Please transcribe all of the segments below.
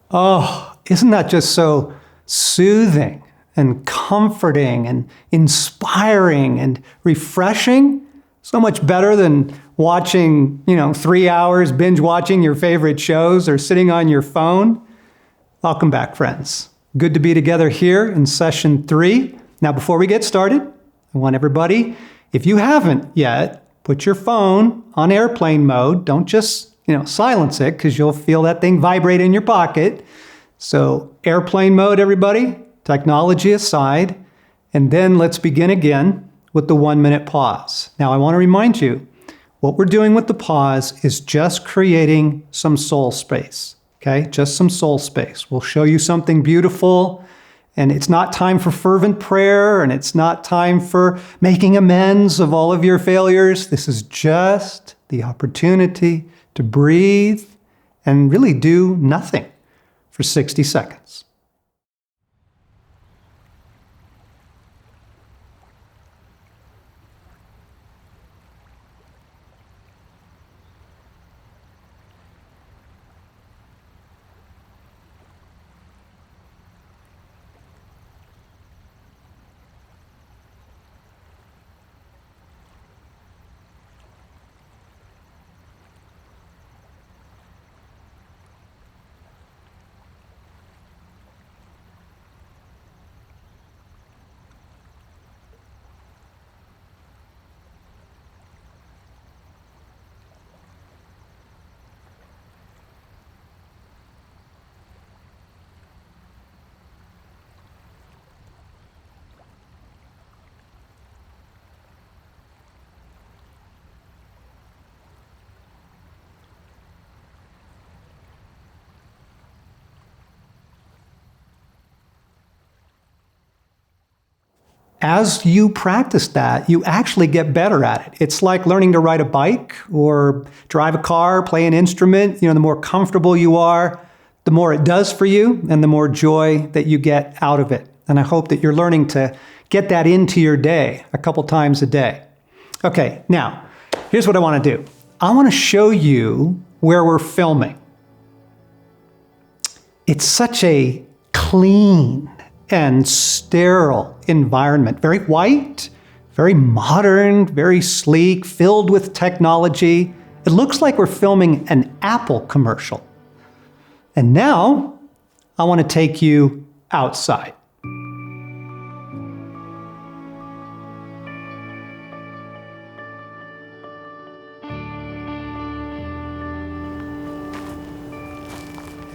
Oh, isn't that just so soothing and comforting and inspiring and refreshing? So much better than watching, 3 hours binge watching your favorite shows or sitting on your phone. Welcome back, friends. Good to be together here in session 3. Now, before we get started, I want everybody, if you haven't yet, put your phone on airplane mode. Don't just silence it, because you'll feel that thing vibrate in your pocket. So airplane mode, everybody, technology aside, and then let's begin again with the 1-minute pause. Now, I want to remind you, what we're doing with the pause is just creating some soul space, okay? Just some soul space. We'll show you something beautiful, and it's not time for fervent prayer, and it's not time for making amends of all of your failures. This is just the opportunity to breathe and really do nothing for 60 seconds. As you practice that, you actually get better at it. It's like learning to ride a bike or drive a car, play an instrument. The more comfortable you are, the more it does for you and the more joy that you get out of it. And I hope that you're learning to get that into your day a couple times a day. Okay, now, here's what I want to do. I want to show you where we're filming. It's such a clean and sterile environment. Very white, very modern, very sleek, filled with technology. It looks like we're filming an Apple commercial. And now, I want to take you outside.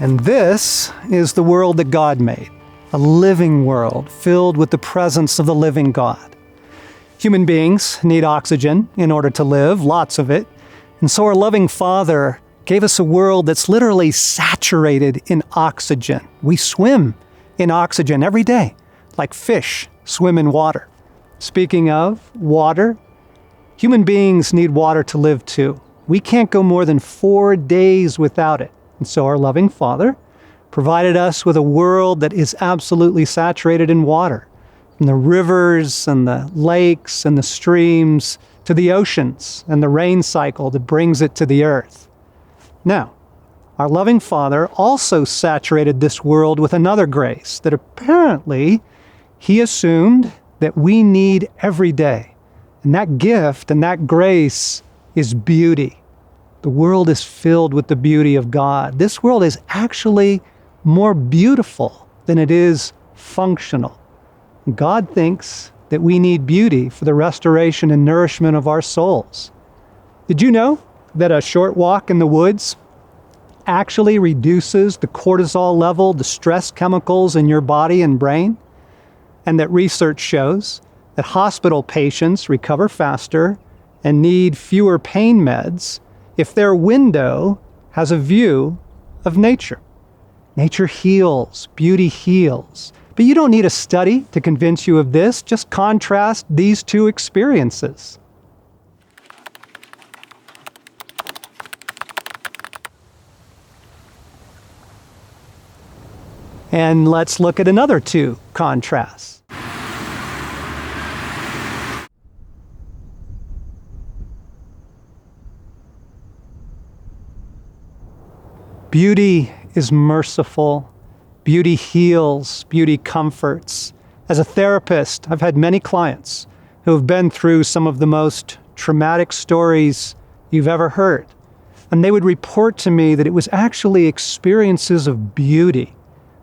And this is the world that God made. A living world filled with the presence of the living God. Human beings need oxygen in order to live, lots of it. And so our loving Father gave us a world that's literally saturated in oxygen. We swim in oxygen every day, like fish swim in water. Speaking of water, human beings need water to live too. We can't go more than 4 days without it. And so our loving Father provided us with a world that is absolutely saturated in water, from the rivers and the lakes and the streams to the oceans and the rain cycle that brings it to the earth. Now, our loving Father also saturated this world with another grace that apparently He assumed that we need every day. And that gift and that grace is beauty. The world is filled with the beauty of God. This world is actually more beautiful than it is functional. God thinks that we need beauty for the restoration and nourishment of our souls. Did you know that a short walk in the woods actually reduces the cortisol level, the stress chemicals in your body and brain? And that research shows that hospital patients recover faster and need fewer pain meds if their window has a view of nature. Nature heals, beauty heals. But you don't need a study to convince you of this. Just contrast these two experiences. And let's look at another two contrasts. Beauty is merciful. Beauty heals. Beauty comforts. As a therapist, I've had many clients who have been through some of the most traumatic stories you've ever heard. And they would report to me that it was actually experiences of beauty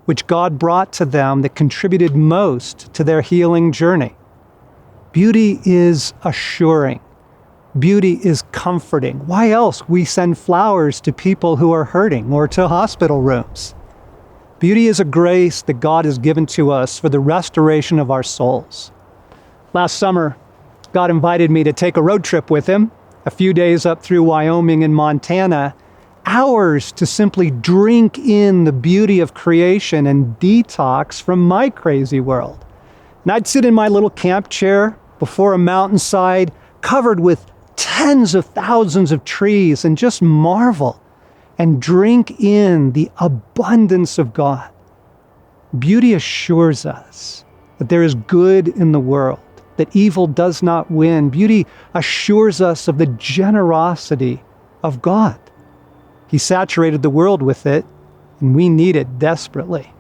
which God brought to them that contributed most to their healing journey. Beauty is assuring. Beauty is comforting. Why else we send flowers to people who are hurting or to hospital rooms? Beauty is a grace that God has given to us for the restoration of our souls. Last summer, God invited me to take a road trip with him, a few days up through Wyoming and Montana, hours to simply drink in the beauty of creation and detox from my crazy world. And I'd sit in my little camp chair before a mountainside covered with tens of thousands of trees and just marvel and drink in the abundance of God. Beauty assures us that there is good in the world, that evil does not win. Beauty assures us of the generosity of God. He saturated the world with it, and we need it desperately.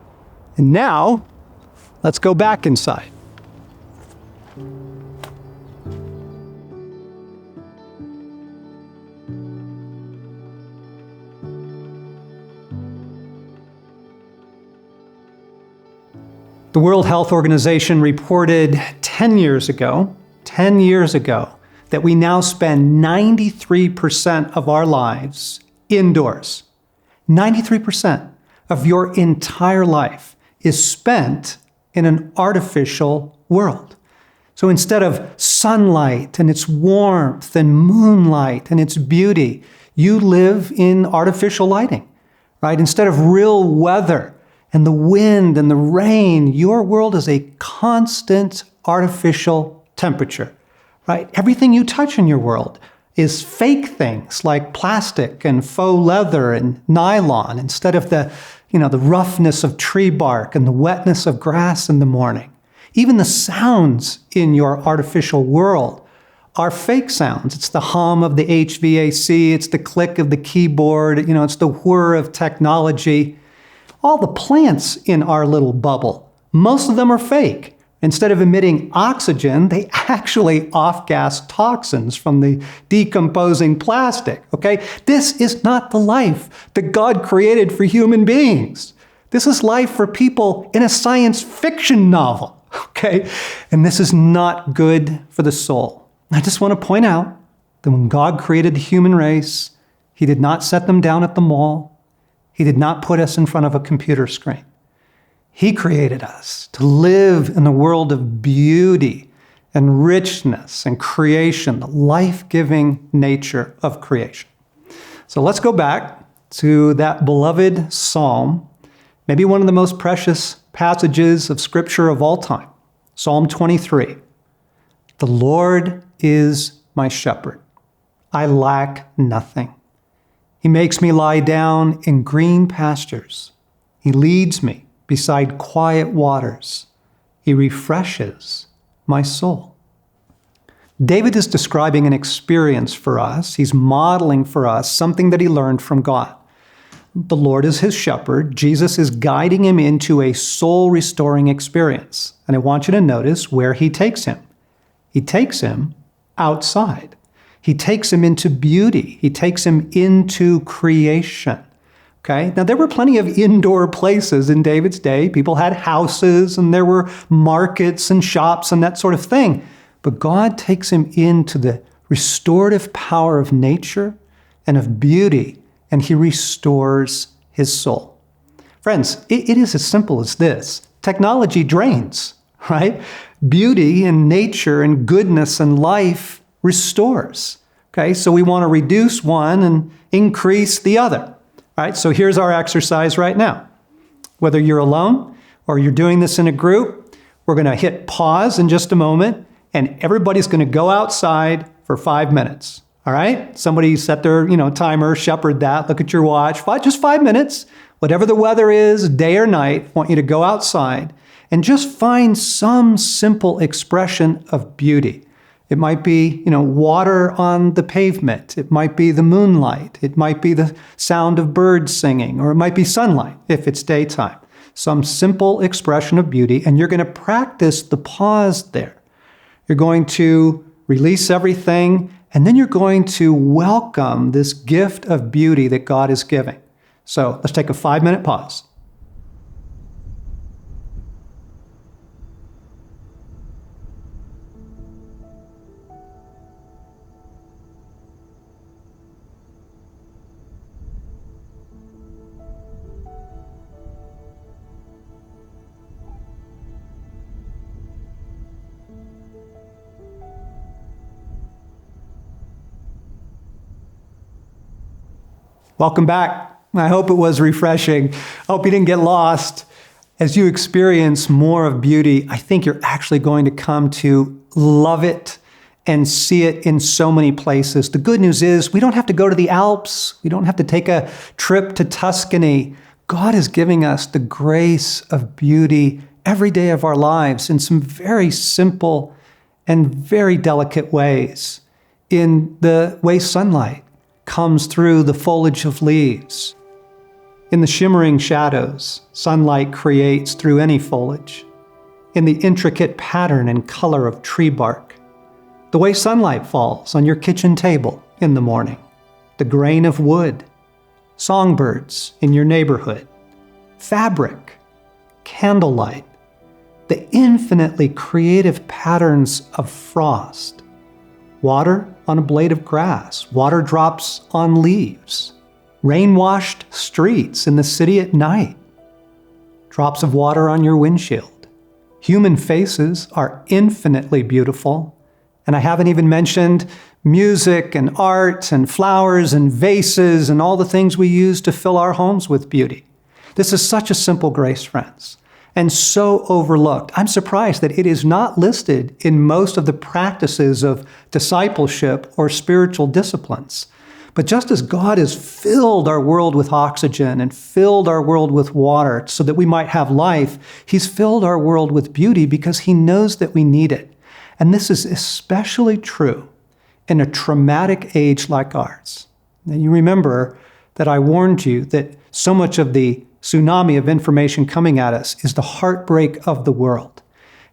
And now, let's go back inside. The World Health Organization reported 10 years ago, that we now spend 93% of our lives indoors. 93% of your entire life is spent in an artificial world. So instead of sunlight and its warmth and moonlight and its beauty, you live in artificial lighting, right? Instead of real weather and the wind and the rain, your world is a constant artificial temperature, right? Everything you touch in your world is fake things like plastic and faux leather and nylon instead of the roughness of tree bark and the wetness of grass in the morning. Even the sounds in your artificial world are fake sounds. It's the hum of the HVAC, it's the click of the keyboard, it's the whir of technology. All the plants in our little bubble, most of them are fake. Instead of emitting oxygen, they actually off-gas toxins from the decomposing plastic, okay? This is not the life that God created for human beings. This is life for people in a science fiction novel, okay? And this is not good for the soul. I just want to point out that when God created the human race, he did not set them down at the mall. He did not put us in front of a computer screen. He created us to live in the world of beauty and richness and creation, the life-giving nature of creation. So let's go back to that beloved psalm, maybe one of the most precious passages of Scripture of all time, Psalm 23. The Lord is my shepherd. I lack nothing. He makes me lie down in green pastures. He leads me beside quiet waters. He refreshes my soul. David is describing an experience for us. He's modeling for us something that he learned from God. The Lord is his shepherd. Jesus is guiding him into a soul-restoring experience. And I want you to notice where he takes him. He takes him outside. He takes him into beauty. He takes him into creation. Okay? Now, there were plenty of indoor places in David's day. People had houses, and there were markets and shops and that sort of thing. But God takes him into the restorative power of nature and of beauty, and he restores his soul. Friends, it is as simple as this. Technology drains, right? Beauty and nature and goodness and life restores. Okay, so we want to reduce one and increase the other. All right, so here's our exercise right now. Whether you're alone or you're doing this in a group, we're going to hit pause in just a moment, and everybody's going to go outside for 5 minutes. All right, somebody set their timer, shepherd that, look at your watch. Just 5 minutes. Whatever the weather is, day or night, I want you to go outside and just find some simple expression of beauty. It might be, water on the pavement. It might be the moonlight. It might be the sound of birds singing, or it might be sunlight if it's daytime. Some simple expression of beauty, and you're going to practice the pause there. You're going to release everything, and then you're going to welcome this gift of beauty that God is giving. So let's take a 5-minute pause. Welcome back. I hope it was refreshing. I hope you didn't get lost. As you experience more of beauty, I think you're actually going to come to love it and see it in so many places. The good news is we don't have to go to the Alps. We don't have to take a trip to Tuscany. God is giving us the grace of beauty every day of our lives in some very simple and very delicate ways. In the way sunlight comes through the foliage of leaves. In the shimmering shadows sunlight creates through any foliage. In the intricate pattern and color of tree bark. The way sunlight falls on your kitchen table in the morning. The grain of wood. Songbirds in your neighborhood. Fabric. Candlelight. The infinitely creative patterns of frost. Water on a blade of grass, water drops on leaves, rain-washed streets in the city at night, drops of water on your windshield. Human faces are infinitely beautiful, and I haven't even mentioned music and art and flowers and vases and all the things we use to fill our homes with beauty. This is such a simple grace, friends, and so overlooked. I'm surprised that it is not listed in most of the practices of discipleship or spiritual disciplines. But just as God has filled our world with oxygen and filled our world with water so that we might have life, He's filled our world with beauty because He knows that we need it. And this is especially true in a traumatic age like ours. Now, you remember that I warned you that so much of the tsunami of information coming at us is the heartbreak of the world.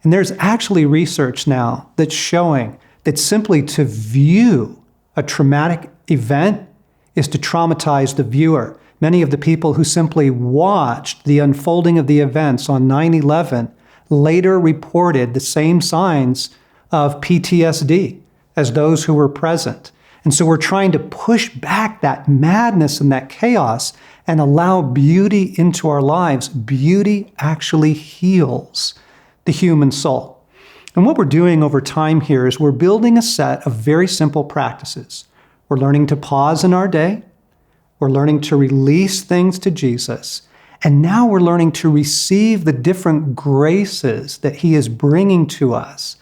And there's actually research now that's showing that simply to view a traumatic event is to traumatize the viewer. Many of the people who simply watched the unfolding of the events on 9/11 later reported the same signs of PTSD as those who were present. And so we're trying to push back that madness and that chaos and allow beauty into our lives. Beauty actually heals the human soul. And what we're doing over time here is we're building a set of very simple practices. We're learning to pause in our day. We're learning to release things to Jesus. And now we're learning to receive the different graces that He is bringing to us,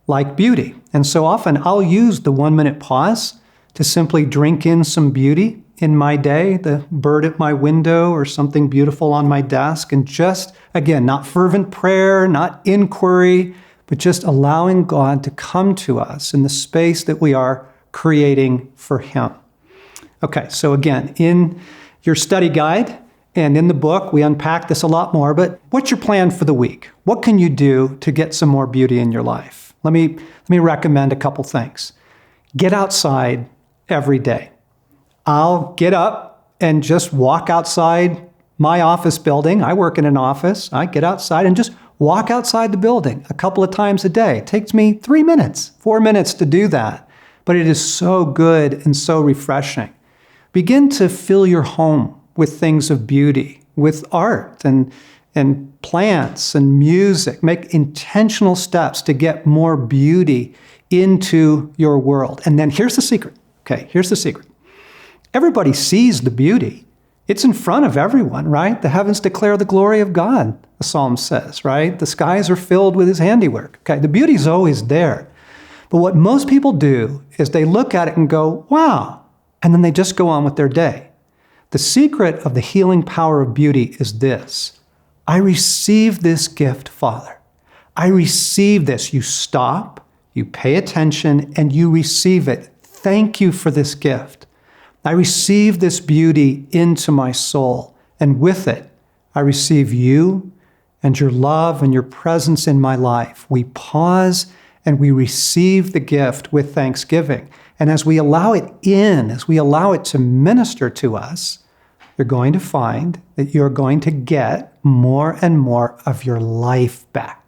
like beauty. And so often I'll use the 1-minute pause to simply drink in some beauty in my day, the bird at my window or something beautiful on my desk, and just, again, not fervent prayer, not inquiry, but just allowing God to come to us in the space that we are creating for Him. Okay, so again, in your study guide and in the book, we unpack this a lot more, but what's your plan for the week? What can you do to get some more beauty in your life? Let me recommend a couple things. Get outside every day. I'll get up and just walk outside my office building. I work in an office. I get outside and just walk outside the building a couple of times a day. It takes me 3 minutes, 4 minutes to do that. But it is so good and so refreshing. Begin to fill your home with things of beauty, with art and plants and music. Make intentional steps to get more beauty into your world. And then here's the secret. Okay, here's the secret. Everybody sees the beauty. It's in front of everyone, right? The heavens declare the glory of God, the psalm says, right? The skies are filled with His handiwork. Okay, the beauty's always there. But what most people do is they look at it and go, wow, and then they just go on with their day. The secret of the healing power of beauty is this. I receive this gift, Father. I receive this. You stop, you pay attention, and you receive it. Thank you for this gift. I receive this beauty into my soul, and with it, I receive you and your love and your presence in my life. We pause and we receive the gift with thanksgiving. And as we allow it in, as we allow it to minister to us, you're going to find that you're going to get more and more of your life back.